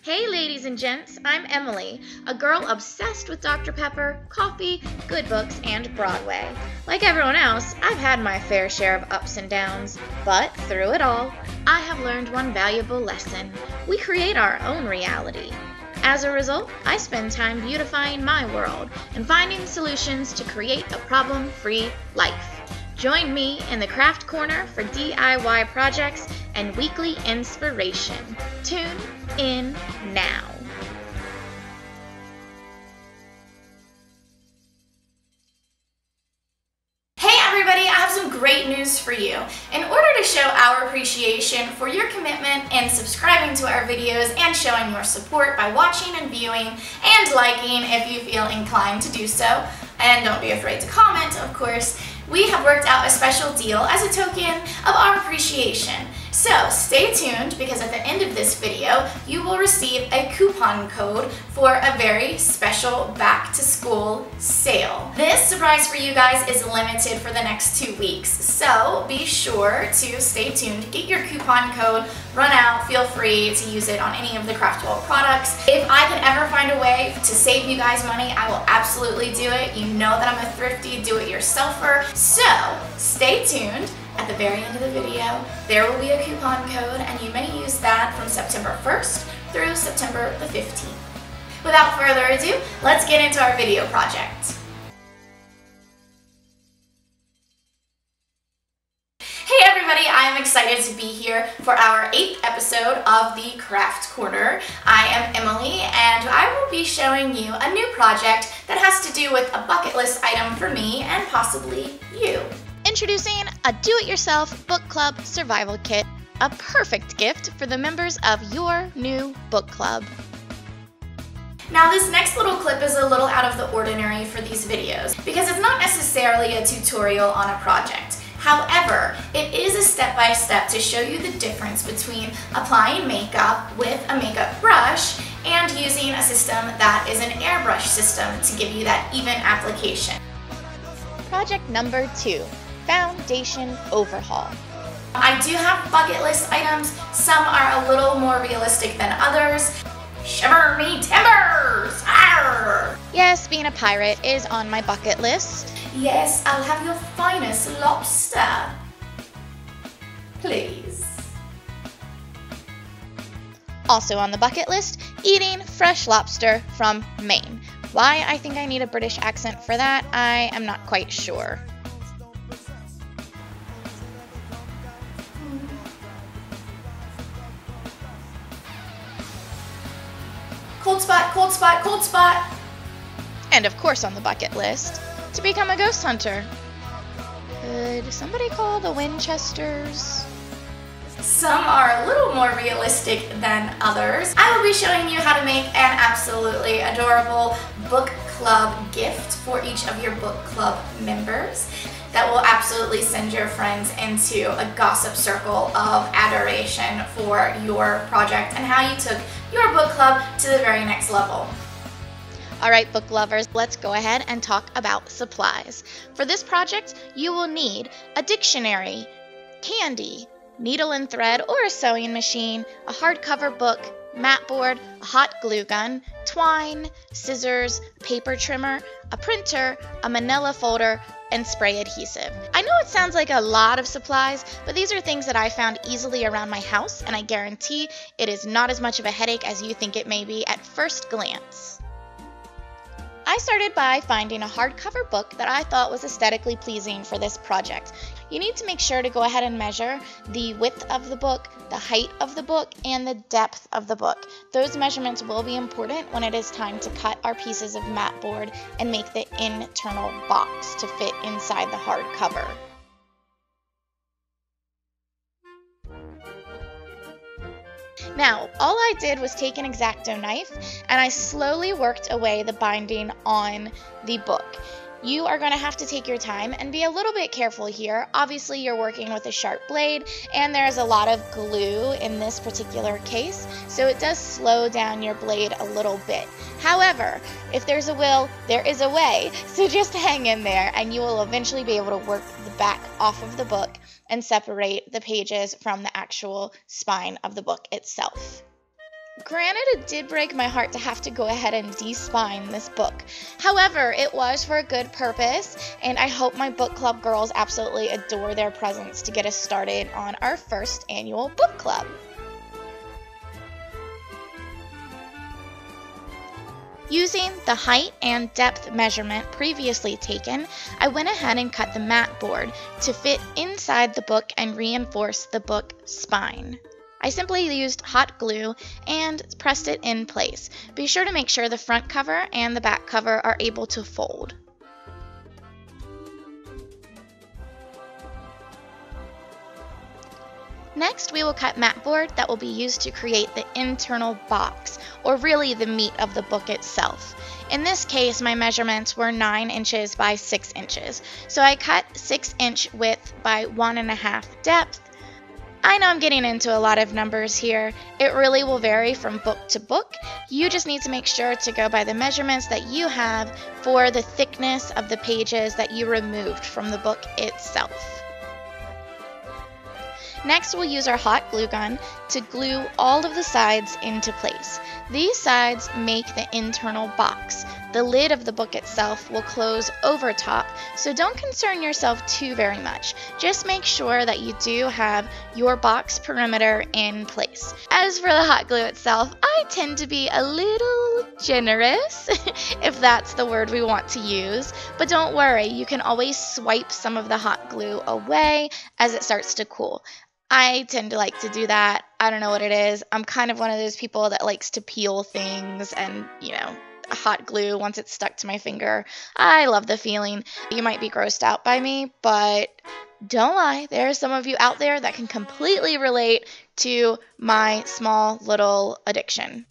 Hey ladies and gents, I'm Emily, a girl obsessed with Dr. Pepper, coffee, good books, and Broadway. Like everyone else, I've had my fair share of ups and downs, but through it all, I have learned one valuable lesson. We create our own reality. As a result, I spend time beautifying my world and finding solutions to create a problem-free life. Join me in the Craft Corner for DIY projects and weekly inspiration. Tune in now. Hey everybody, I have some great news for you. In order to show our appreciation for your commitment in subscribing to our videos and showing your support by watching and viewing and liking if you feel inclined to do so, and don't be afraid to comment, of course, we have worked out a special deal as a token of our appreciation. So stay tuned, because at the end of this video, you will receive a coupon code for a very special back to school sale. This surprise for you guys is limited for the next 2 weeks, so be sure to stay tuned, get your coupon code, run out, feel free to use it on any of the Craftwell products. If I can ever find a way to save you guys money, I will absolutely do it. You know that I'm a thrifty do-it-yourselfer, so stay tuned. At the very end of the video, there will be a coupon code, and you may use that from September 1st through September the 15th. Without further ado, let's get into our video project. Hey everybody, I am excited to be here for our 8th episode of the Craft Corner. I am Emily, and I will be showing you a new project that has to do with a bucket list item for me and possibly you. Introducing a do-it-yourself book club survival kit, a perfect gift for the members of your new book club. Now this next little clip is a little out of the ordinary for these videos because it's not necessarily a tutorial on a project. However, it is a step-by-step to show you the difference between applying makeup with a makeup brush and using a system that is an airbrush system to give you that even application. Project number 2. Foundation overhaul. I do have bucket list items. Some are a little more realistic than others. Shiver me timbers! Arr! Yes, being a pirate is on my bucket list. Yes, I'll have your finest lobster. Please. Also on the bucket list, eating fresh lobster from Maine. Why I think I need a British accent for that, I am not quite sure. Cold spot, cold spot, cold spot. And of course on the bucket list, to become a ghost hunter. Could somebody call the Winchesters? Some are a little more realistic than others. I will be showing you how to make an absolutely adorable book club gift for each of your book club members that will absolutely send your friends into a gossip circle of adoration for your project and how you took your book club to the very next level. Alright book lovers, let's go ahead and talk about supplies. For this project, you will need a dictionary, candy, needle and thread or a sewing machine, a hardcover book, mat board, a hot glue gun, twine, scissors, paper trimmer, a printer, a manila folder, and spray adhesive. I know it sounds like a lot of supplies, but these are things that I found easily around my house, and I guarantee it is not as much of a headache as you think it may be at first glance. I started by finding a hardcover book that I thought was aesthetically pleasing for this project. You need to make sure to go ahead and measure the width of the book, the height of the book, and the depth of the book. Those measurements will be important when it is time to cut our pieces of mat board and make the internal box to fit inside the hardcover. Now, all I did was take an X-Acto knife and I slowly worked away the binding on the book. You are going to have to take your time and be a little bit careful here. Obviously, you're working with a sharp blade and there's a lot of glue in this particular case, so it does slow down your blade a little bit. However, if there's a will, there is a way, so just hang in there and you will eventually be able to work the back off of the book and separate the pages from the actual spine of the book itself. Granted, it did break my heart to have to go ahead and de-spine this book. However, it was for a good purpose, and I hope my book club girls absolutely adore their presents to get us started on our first annual book club. Using the height and depth measurement previously taken, I went ahead and cut the mat board to fit inside the book and reinforce the book spine. I simply used hot glue and pressed it in place. Be sure to make sure the front cover and the back cover are able to fold. Next, we will cut mat board that will be used to create the internal box, or really the meat of the book itself. In this case, my measurements were 9 inches by 6 inches, so I cut 6-inch width by 1.5 depth. I know I'm getting into a lot of numbers here. It really will vary from book to book. You just need to make sure to go by the measurements that you have for the thickness of the pages that you removed from the book itself. Next, we'll use our hot glue gun to glue all of the sides into place. These sides make the internal box. The lid of the book itself will close over top, so don't concern yourself too very much. Just make sure that you do have your box perimeter in place. As for the hot glue itself, I tend to be a little generous, if that's the word we want to use. But don't worry, you can always swipe some of the hot glue away as it starts to cool. I tend to like to do that. I don't know what it is. I'm kind of one of those people that likes to peel things and, hot glue once it's stuck to my finger. I love the feeling. You might be grossed out by me, but don't lie. There are some of you out there that can completely relate to my small little addiction.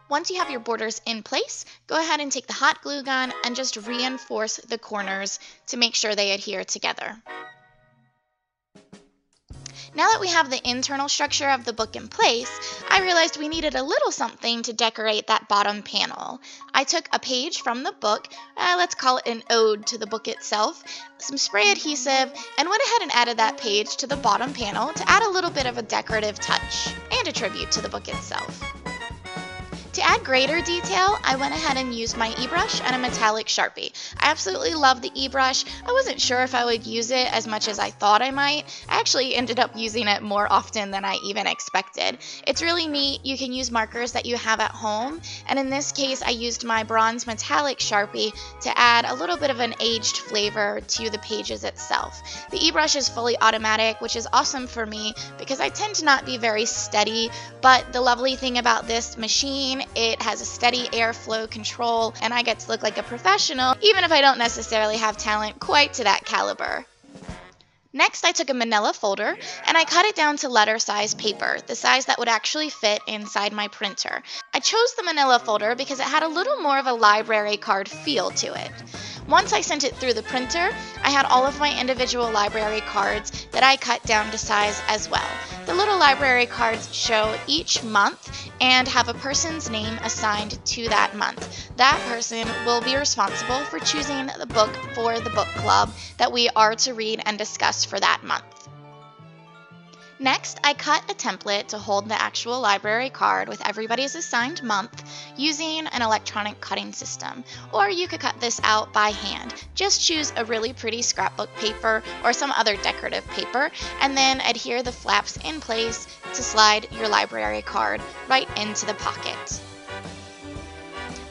Once you have your borders in place, go ahead and take the hot glue gun and just reinforce the corners to make sure they adhere together. Now that we have the internal structure of the book in place, I realized we needed a little something to decorate that bottom panel. I took a page from the book, let's call it an ode to the book itself, some spray adhesive, and went ahead and added that page to the bottom panel to add a little bit of a decorative touch and a tribute to the book itself. To add greater detail, I went ahead and used my eBrush and a metallic Sharpie. I absolutely love the eBrush. I wasn't sure if I would use it as much as I thought I might. I actually ended up using it more often than I even expected. It's really neat. You can use markers that you have at home, and in this case, I used my bronze metallic Sharpie to add a little bit of an aged flavor to the pages itself. The eBrush is fully automatic, which is awesome for me because I tend to not be very steady, but the lovely thing about this machine, it has a steady airflow control, and I get to look like a professional, even if I don't necessarily have talent quite to that caliber. Next, I took a manila folder and I cut it down to letter size paper, the size that would actually fit inside my printer. I chose the manila folder because it had a little more of a library card feel to it. Once I sent it through the printer, I had all of my individual library cards that I cut down to size as well. The little library cards show each month and have a person's name assigned to that month. That person will be responsible for choosing the book for the book club that we are to read and discuss for that month. Next, I cut a template to hold the actual library card with everybody's assigned month using an electronic cutting system, or you could cut this out by hand. Just choose a really pretty scrapbook paper or some other decorative paper, and then adhere the flaps in place to slide your library card right into the pocket.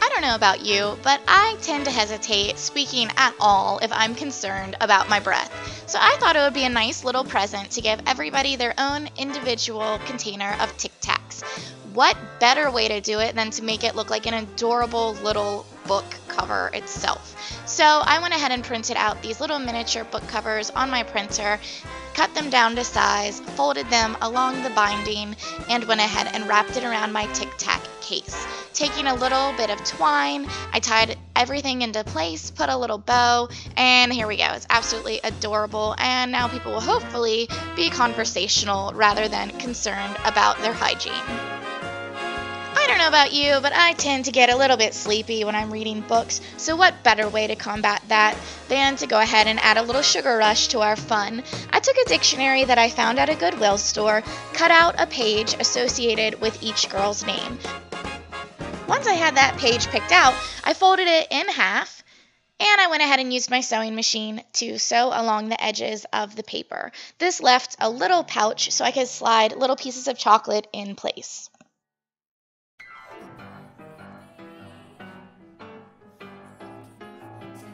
I don't know about you, but I tend to hesitate speaking at all if I'm concerned about my breath. So I thought it would be a nice little present to give everybody their own individual container of Tic Tacs. What better way to do it than to make it look like an adorable little book cover itself? So I went ahead and printed out these little miniature book covers on my printer, cut them down to size, folded them along the binding, and went ahead and wrapped it around my Tic Tac case. Taking a little bit of twine, I tied everything into place, put a little bow, and here we go. It's absolutely adorable, and now people will hopefully be conversational rather than concerned about their hygiene. I don't don't know about you, but I tend to get a little bit sleepy when I'm reading books, so what better way to combat that than to go ahead and add a little sugar rush to our fun. I took a dictionary that I found at a Goodwill store, cut out a page associated with each girl's name. Once I had that page picked out, I folded it in half, and I went ahead and used my sewing machine to sew along the edges of the paper. This left a little pouch so I could slide little pieces of chocolate in place.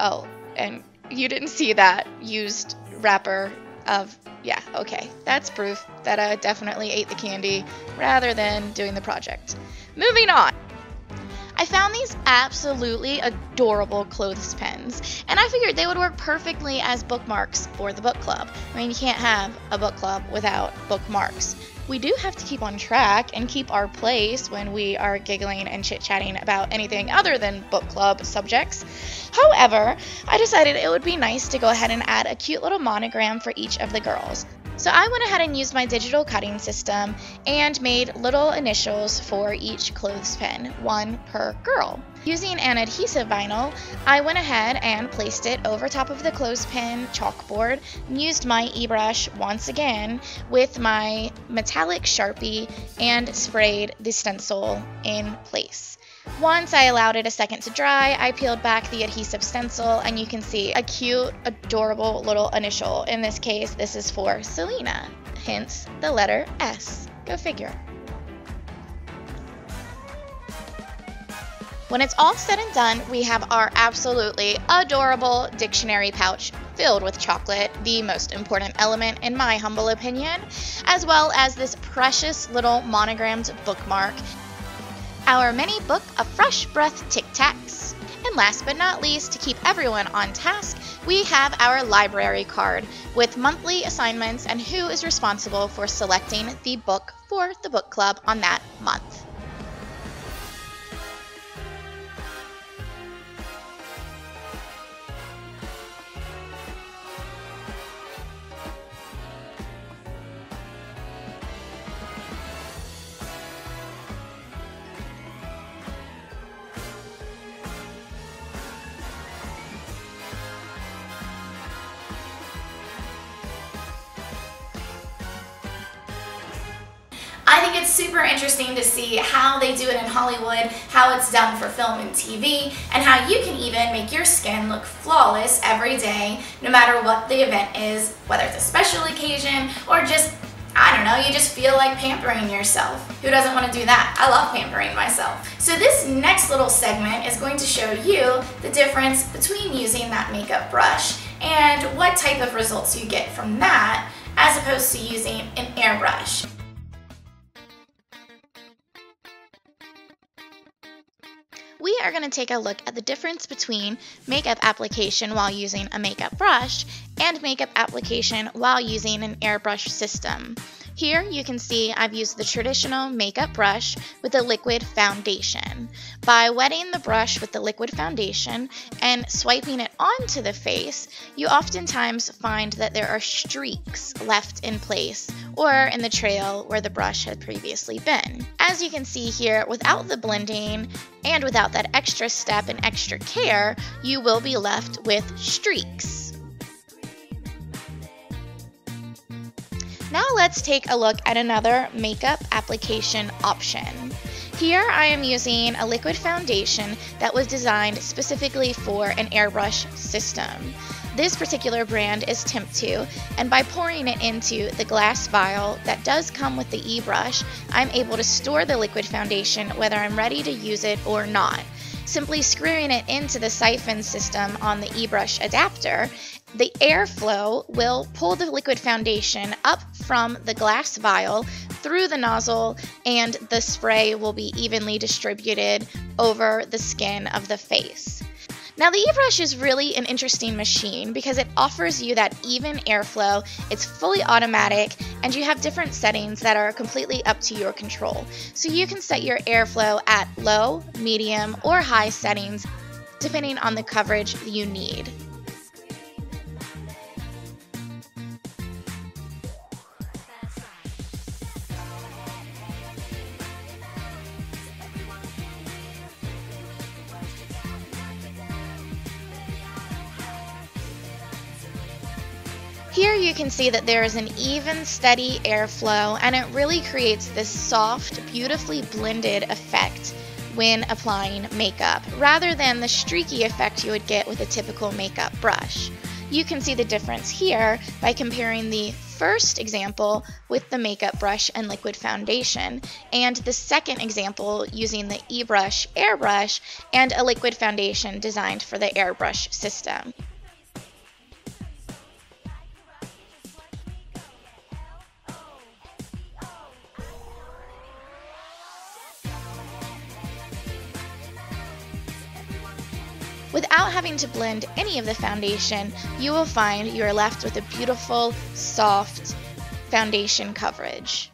Oh, and you didn't see that used wrapper of, yeah, okay. That's proof that I definitely ate the candy rather than doing the project. Moving on. I found these absolutely adorable clothespins, and I figured they would work perfectly as bookmarks for the book club. I mean, you can't have a book club without bookmarks. We do have to keep on track and keep our place when we are giggling and chit-chatting about anything other than book club subjects. However, I decided it would be nice to go ahead and add a cute little monogram for each of the girls. So I went ahead and used my digital cutting system and made little initials for each clothespin, one per girl. Using an adhesive vinyl, I went ahead and placed it over top of the clothespin chalkboard and used my eBrush once again with my metallic Sharpie and sprayed the stencil in place. Once I allowed it a second to dry, I peeled back the adhesive stencil and you can see a cute, adorable little initial. In this case, this is for Selena, hence the letter S. Go figure. When it's all said and done, we have our absolutely adorable dictionary pouch filled with chocolate, the most important element in my humble opinion, as well as this precious little monogrammed bookmark, our mini book of fresh breath Tic Tacs, and last but not least, to keep everyone on task, we have our library card with monthly assignments and who is responsible for selecting the book for the book club on that month. I think it's super interesting to see how they do it in Hollywood, how it's done for film and TV, and how you can even make your skin look flawless every day, no matter what the event is, whether it's a special occasion or just, I don't know, you just feel like pampering yourself. Who doesn't want to do that? I love pampering myself. So this next little segment is going to show you the difference between using that makeup brush and what type of results you get from that as opposed to using an airbrush. We are going to take a look at the difference between makeup application while using a makeup brush and makeup application while using an airbrush system. Here you can see I've used the traditional makeup brush with a liquid foundation. By wetting the brush with the liquid foundation and swiping it onto the face, you oftentimes find that there are streaks left in place or in the trail where the brush had previously been. As you can see here, without the blending and without that extra step and extra care, you will be left with streaks. Now let's take a look at another makeup application option. Here I am using a liquid foundation that was designed specifically for an airbrush system. This particular brand is Temp2, and by pouring it into the glass vial that does come with the eBrush, I'm able to store the liquid foundation whether I'm ready to use it or not. Simply screwing it into the siphon system on the eBrush adapter, the airflow will pull the liquid foundation up from the glass vial through the nozzle, and the spray will be evenly distributed over the skin of the face. Now the eBrush is really an interesting machine because it offers you that even airflow, it's fully automatic, and you have different settings that are completely up to your control. So you can set your airflow at low, medium, or high settings depending on the coverage you need. Here you can see that there is an even, steady airflow, and it really creates this soft, beautifully blended effect when applying makeup, rather than the streaky effect you would get with a typical makeup brush. You can see the difference here by comparing the first example with the makeup brush and liquid foundation, and the second example using the eBrush airbrush and a liquid foundation designed for the airbrush system. Without having to blend any of the foundation, you will find you are left with a beautiful, soft foundation coverage.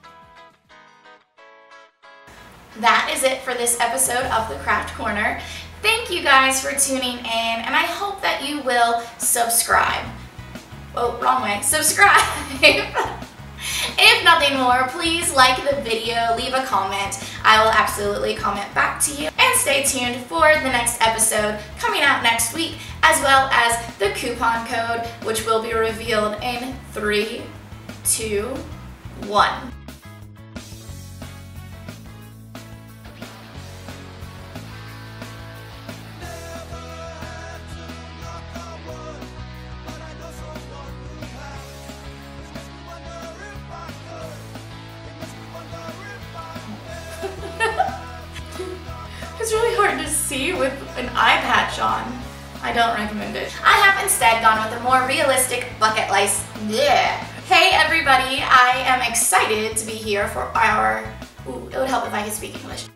That is it for this episode of the Craft Corner. Thank you guys for tuning in, and I hope that you will subscribe. Oh, wrong way. Subscribe! If nothing more, please like the video, leave a comment. I will absolutely comment back to you. And stay tuned for the next episode coming out next week, as well as the coupon code, which will be revealed in 3, 2, 1. It's really hard to see with an eye patch on. I don't recommend it. I have instead gone with a more realistic bucket lace. Yeah. Hey everybody, I am excited to be here for our... Ooh, it would help if I could speak English.